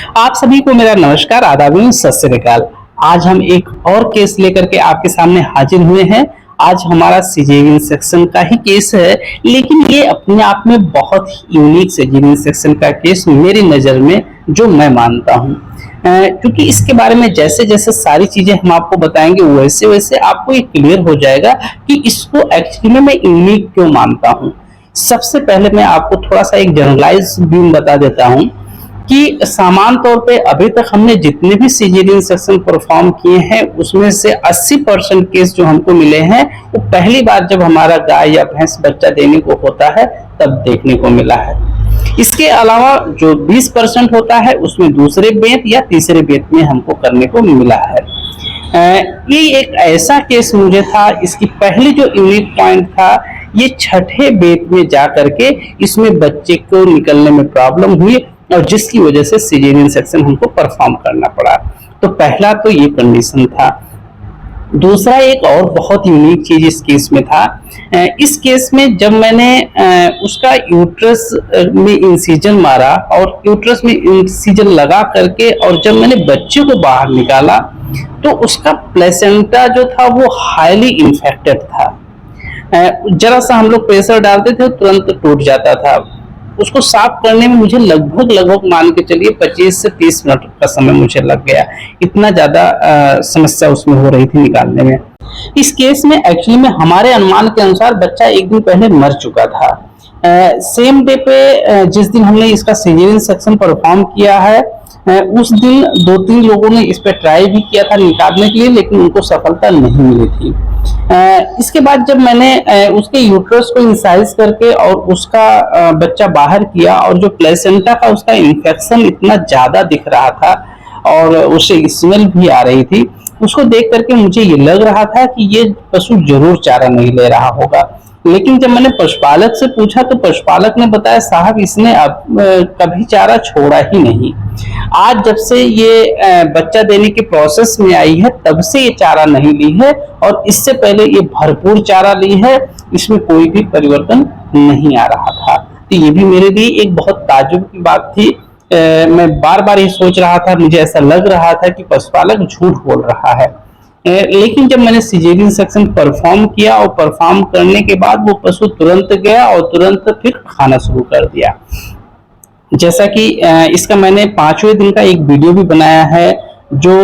आप सभी को मेरा नमस्कार, आदाब एवं सत श्री अकाल। आज हम एक और केस लेकर के आपके सामने हाजिर हुए हैं। आज हमारा सिजेरियन सेक्शन का ही केस है, लेकिन ये अपने आप में बहुत ही यूनिक सिजेरियन सेक्शन का केस मेरी नज़र में जो मैं मानता हूँ, क्योंकि इसके बारे में जैसे जैसे सारी चीज़ें हम आपको बताएंगे वैसे वैसे आपको ये क्लियर हो जाएगा कि इसको एक्चुअली में मैं यूनिक क्यों मानता हूँ। सबसे पहले मैं आपको थोड़ा सा एक जनरलाइज व्यू बता देता हूँ कि सामान्य तौर पे अभी तक हमने जितने भी सिजेरियन सेक्शन परफॉर्म किए हैं उसमें से 80% केस जो हमको मिले हैं वो पहली बार जब हमारा गाय या भैंस बच्चा देने को होता है तब देखने को मिला है। इसके अलावा जो 20% होता है उसमें दूसरे बेत या तीसरे बेत में हमको करने को मिला है। ये एक ऐसा केस मुझे था, इसकी पहली जो यूनिक पॉइंट था ये छठे बेत में जा करके इसमें बच्चे को निकलने में प्रॉब्लम हुई और जिसकी वजह से सिजेरियन सेक्शन हमको परफॉर्म करना पड़ा। तो पहला तो ये कंडीशन था। दूसरा एक और बहुत यूनिक चीज इस केस में था। इस केस में जब मैंने उसका यूट्रस में इंसिजन मारा और यूट्रस में इंसिजन लगा करके और जब मैंने बच्चे को बाहर निकाला तो उसका प्लेसेंटा जो था वो हाईली इन्फेक्टेड था। जरा सा हम लोग प्रेशर डालते थे तुरंत टूट जाता था। उसको साफ करने में मुझे लगभग मान के चलिए 25 से 30 मिनट का समय मुझे लग गया। इतना ज्यादा समस्या उसमें हो रही थी निकालने में। इस केस में एक्चुअली में हमारे अनुमान के अनुसार बच्चा एक दिन पहले मर चुका था। सेम डे पे जिस दिन हमने इसका सिजेरियन सेक्शन परफॉर्म किया है उस दिन 2-3 लोगों ने इस पे ट्राई भी किया था निकालने के लिए, लेकिन उनको सफलता नहीं मिली थी। इसके बाद जब मैंने उसके यूट्रस को इंसाइज करके और उसका बच्चा बाहर किया और जो प्लेसेंटा का उसका इन्फेक्शन इतना ज्यादा दिख रहा था और उसे स्मेल भी आ रही थी, उसको देख करके मुझे ये लग रहा था कि ये पशु जरूर चारा नहीं ले रहा होगा। लेकिन जब मैंने पशुपालक से पूछा तो पशुपालक ने बताया साहब इसने अब कभी चारा छोड़ा ही नहीं। आज जब से ये बच्चा देने के प्रोसेस में आई है तब से ये चारा नहीं ली है और इससे पहले ये भरपूर चारा ली है, इसमें कोई भी परिवर्तन नहीं आ रहा था। तो ये भी मेरे लिए एक बहुत ताज्जुब की बात थी। मैं बार बार ये सोच रहा था, मुझे ऐसा लग रहा था कि पशुपालक झूठ बोल रहा है। लेकिन जब मैंने सिजेरियन सेक्शन परफॉर्म किया और परफॉर्म करने के बाद वो पशु तुरंत गया और तुरंत फिर खाना शुरू कर दिया। जैसा कि इसका मैंने 5वें दिन का एक वीडियो भी बनाया है जो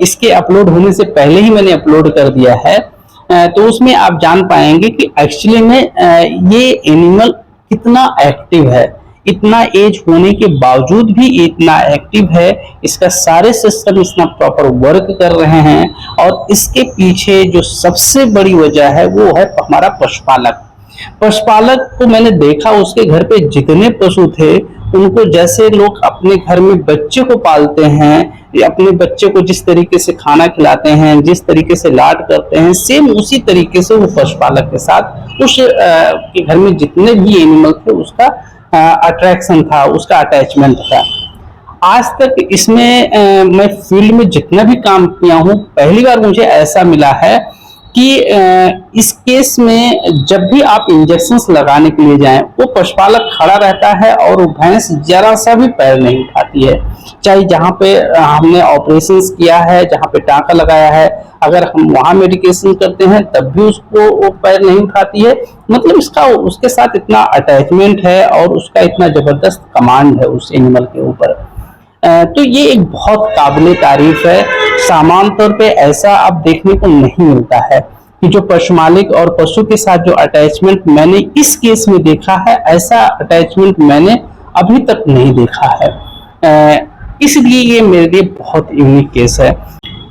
इसके अपलोड होने से पहले ही मैंने अपलोड कर दिया है। तो उसमें आप जान पाएंगे कि एक्चुअली में ये एनिमल कितना एक्टिव है। इतना एज होने के बावजूद भी इतना एक्टिव है, इसका सारे सिस्टम इतना प्रॉपर वर्क कर रहे हैं और इसके पीछे जो सबसे बड़ी वजह है वो है हमारा पशुपालक। पशुपालक को मैंने देखा, उसके घर पे जितने पशु थे उनको जैसे लोग अपने घर में बच्चे को पालते हैं, अपने बच्चे को जिस तरीके से खाना खिलाते हैं, जिस तरीके से लाड करते हैं, सेम उसी तरीके से वो पशुपालक के साथ उस के घर में जितने भी एनिमल थे उसका अट्रैक्शन था, उसका अटैचमेंट था। आज तक इसमें मैं फील्ड में जितना भी काम किया हूँ पहली बार मुझे ऐसा मिला है कि इस केस में जब भी आप इंजेक्शंस लगाने के लिए जाएं वो पशुपालक खड़ा रहता है और वो भैंस जरा सा भी पैर नहीं उठाती है। चाहे जहाँ पे हमने ऑपरेशंस किया है, जहाँ पे टाँका लगाया है, अगर हम वहाँ मेडिकेशन करते हैं तब भी उसको वो पैर नहीं उठाती है। मतलब इसका उसके साथ इतना अटैचमेंट है और उसका इतना जबरदस्त कमांड है उस एनिमल के ऊपर। तो ये एक बहुत काबिले तारीफ है। सामान्य तौर पे ऐसा अब देखने को नहीं मिलता है कि जो पशु मालिक और पशु के साथ जो अटैचमेंट मैंने इस केस में देखा है, ऐसा अटैचमेंट मैंने अभी तक नहीं देखा है। इसलिए ये मेरे लिए बहुत यूनिक केस है।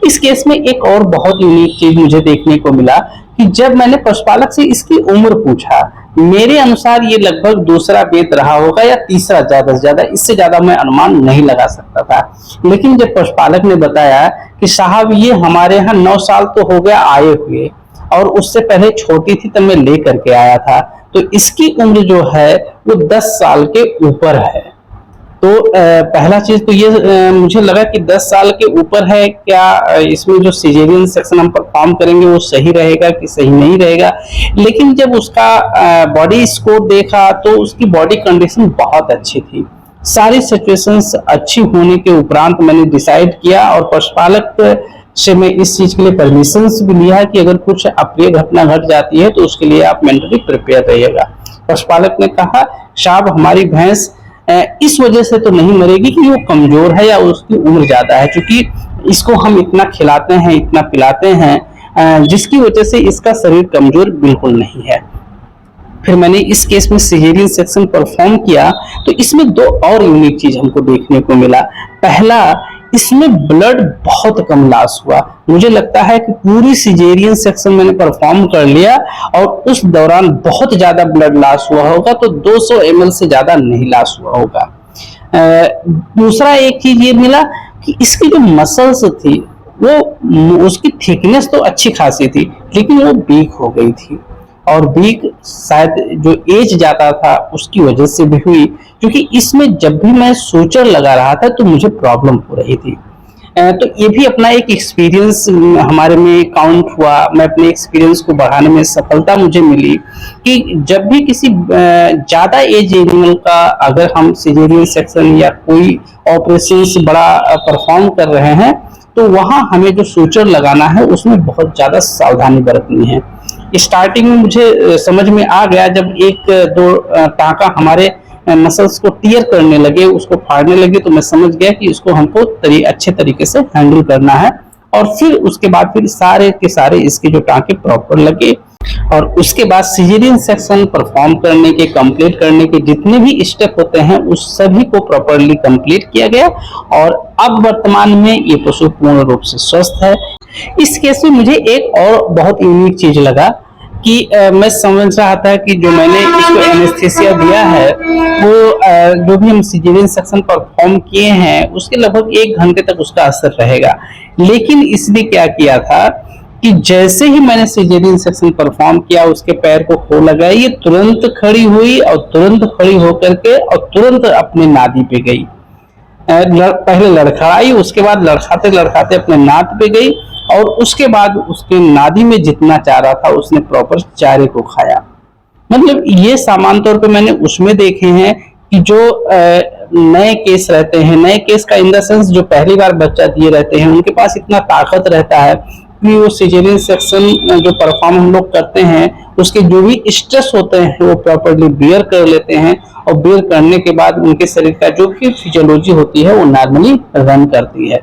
इस केस में एक और बहुत यूनिक चीज मुझे देखने को मिला कि जब मैंने पशुपालक से इसकी उम्र पूछा, मेरे अनुसार ये लगभग दूसरा बेत रहा होगा या तीसरा, ज्यादा से ज्यादा, इससे ज्यादा मैं अनुमान नहीं लगा सकता था। लेकिन जब पशुपालक ने बताया कि साहब ये हमारे यहाँ 9 साल तो हो गया आए हुए और उससे पहले छोटी थी तब मैं ले करके आया था, तो इसकी उम्र जो है वो 10 साल के ऊपर है। तो पहला चीज तो ये मुझे लगा कि 10 साल के ऊपर है, क्या इसमें जो सिजेरियन सेक्शन हम परफॉर्म करेंगे वो सही रहेगा कि सही नहीं रहेगा। लेकिन जब उसका बॉडी स्कोर देखा तो उसकी बॉडी कंडीशन बहुत अच्छी थी। सारी सिचुएशंस अच्छी होने के उपरांत मैंने डिसाइड किया और पशुपालक से मैं इस चीज के लिए परमिशंस भी लिया कि अगर कुछ अप्रिय घटना घट जाती है तो उसके लिए आप मेंटली प्रिपेयर रहिएगा। पशुपालक ने कहा साहब हमारी भैंस इस वजह से तो नहीं मरेगी कि वो कमजोर है या उसकी उम्र ज्यादा है, क्योंकि इसको हम इतना खिलाते हैं इतना पिलाते हैं जिसकी वजह से इसका शरीर कमजोर बिल्कुल नहीं है। फिर मैंने इस केस में सिजेरियन सेक्शन परफॉर्म किया तो इसमें दो और यूनिक चीज हमको देखने को मिला। पहला, इसमें ब्लड बहुत कम लॉस हुआ। मुझे लगता है कि पूरी सिजेरियन सेक्शन मैंने परफॉर्म कर लिया और उस दौरान बहुत ज्यादा ब्लड लॉस हुआ होगा, तो 200 ml से ज्यादा नहीं लॉस हुआ होगा। दूसरा एक चीज ये मिला कि इसकी जो मसल्स थी वो उसकी थिकनेस तो अच्छी खासी थी लेकिन वो वीक हो गई थी, और वीक शायद जो एज जाता था उसकी वजह से भी हुई, क्योंकि इसमें जब भी मैं सूचर लगा रहा था तो मुझे प्रॉब्लम हो रही थी। तो ये भी अपना एक एक्सपीरियंस हमारे में काउंट हुआ। मैं अपने एक्सपीरियंस को बढ़ाने में सफलता मुझे मिली कि जब भी किसी ज्यादा एज एनिमल का अगर हम सिजेरियन सेक्शन या कोई ऑपरेशन बड़ा परफॉर्म कर रहे हैं तो वहां हमें जो सूचर लगाना है उसमें बहुत ज्यादा सावधानी बरतनी है। स्टार्टिंग में मुझे समझ में आ गया जब एक दो टाँका हमारे मसल्स को टीयर करने लगे, उसको फाड़ने लगे, तो मैं समझ गया कि इसको हमको अच्छे तरीके से हैंडल करना है। और फिर उसके बाद फिर सारे के सारे इसके जो टाँके प्रॉपर लगे और उसके बाद सिजेरियन सेक्शन परफॉर्म करने के कंप्लीट करने के जितने भी स्टेप होते हैं उस सभी को प्रॉपरली कंप्लीट किया गया और अब वर्तमान में ये पशु पूर्ण रूप से स्वस्थ है। इस केस में मुझे एक और बहुत यूनिक चीज लगा कि मैं समझ रहा था कि जो मैंने इसको एनेस्थीसिया दिया है वो जो भी हम सिजेरियन सेक्शन परफॉर्म किए हैं उसके लगभग 1 घंटे तक उसका असर रहेगा, लेकिन इसने क्या किया था कि जैसे ही मैंने सिजेरियन सेक्शन परफॉर्म किया उसके पैर को खोला गया, ये तुरंत खड़ी हुई और तुरंत खड़ी होकर के और तुरंत अपने नादी पे गई। पहले लड़खड़ाई, उसके बाद लड़खाते लड़खाते अपने नाद पे गई और उसके बाद उसके नादी में जितना चारा था उसने प्रॉपर चारे को खाया। मतलब ये सामान्य तौर पे मैंने उसमें देखे हैं कि जो नए केस रहते हैं, नए केस का इन द सेंस जो पहली बार बच्चा दिए रहते हैं, उनके पास इतना ताकत रहता है कि वो सिजेरियन सेक्शन जो परफॉर्म हम लोग करते हैं उसके जो भी स्ट्रेस होते हैं वो प्रॉपरली बियर कर लेते हैं और बियर करने के बाद उनके शरीर का जो भी फिजियोलॉजी होती है वो नॉर्मली रन करती है।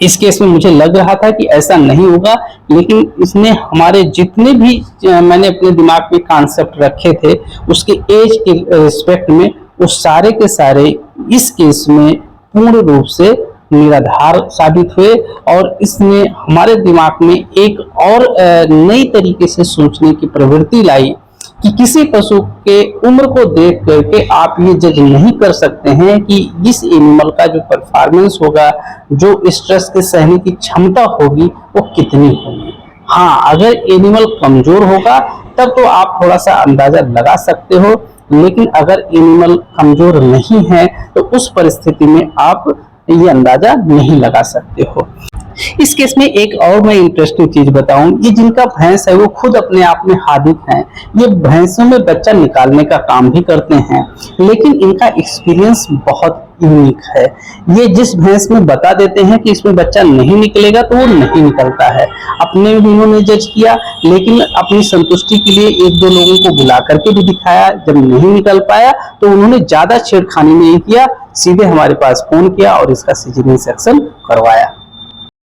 इस केस में मुझे लग रहा था कि ऐसा नहीं होगा, लेकिन इसने हमारे जितने भी मैंने अपने दिमाग में कॉन्सेप्ट रखे थे उसके एज के रिस्पेक्ट में वो सारे के सारे इस केस में पूर्ण रूप से निराधार साबित हुए और इसने हमारे दिमाग में एक और नई तरीके से सोचने की प्रवृत्ति लाई कि किसी पशु के उम्र को देख करके आप ये जज नहीं कर सकते हैं कि इस एनिमल का जो परफॉर्मेंस होगा, जो स्ट्रेस के सहने की क्षमता होगी वो कितनी होगी। हाँ, अगर एनिमल कमजोर होगा तब तो आप थोड़ा सा अंदाजा लगा सकते हो, लेकिन अगर एनिमल कमजोर नहीं है तो उस परिस्थिति में आप ये अंदाजा नहीं लगा सकते हो। इस केस में एक और मैं इंटरेस्टिंग चीज बताऊं, ये जिनका भैंस है वो खुद अपने आप में हादिक हैं, ये भैंसों में बच्चा निकालने का काम भी करते हैं, लेकिन इनका एक्सपीरियंस बहुत यूनिक है। ये जिस भैंस में बता देते हैं कि इसमें बच्चा नहीं निकलेगा तो वो नहीं निकलता है। अपने भी उन्होंने जज किया, लेकिन अपनी संतुष्टि के लिए 1-2 लोगों को बुला करके भी दिखाया। जब नहीं निकल पाया तो उन्होंने ज्यादा छेड़खानी नहीं किया, सीधे हमारे पास फोन किया और इसका सिजेरियन सेक्शन करवाया।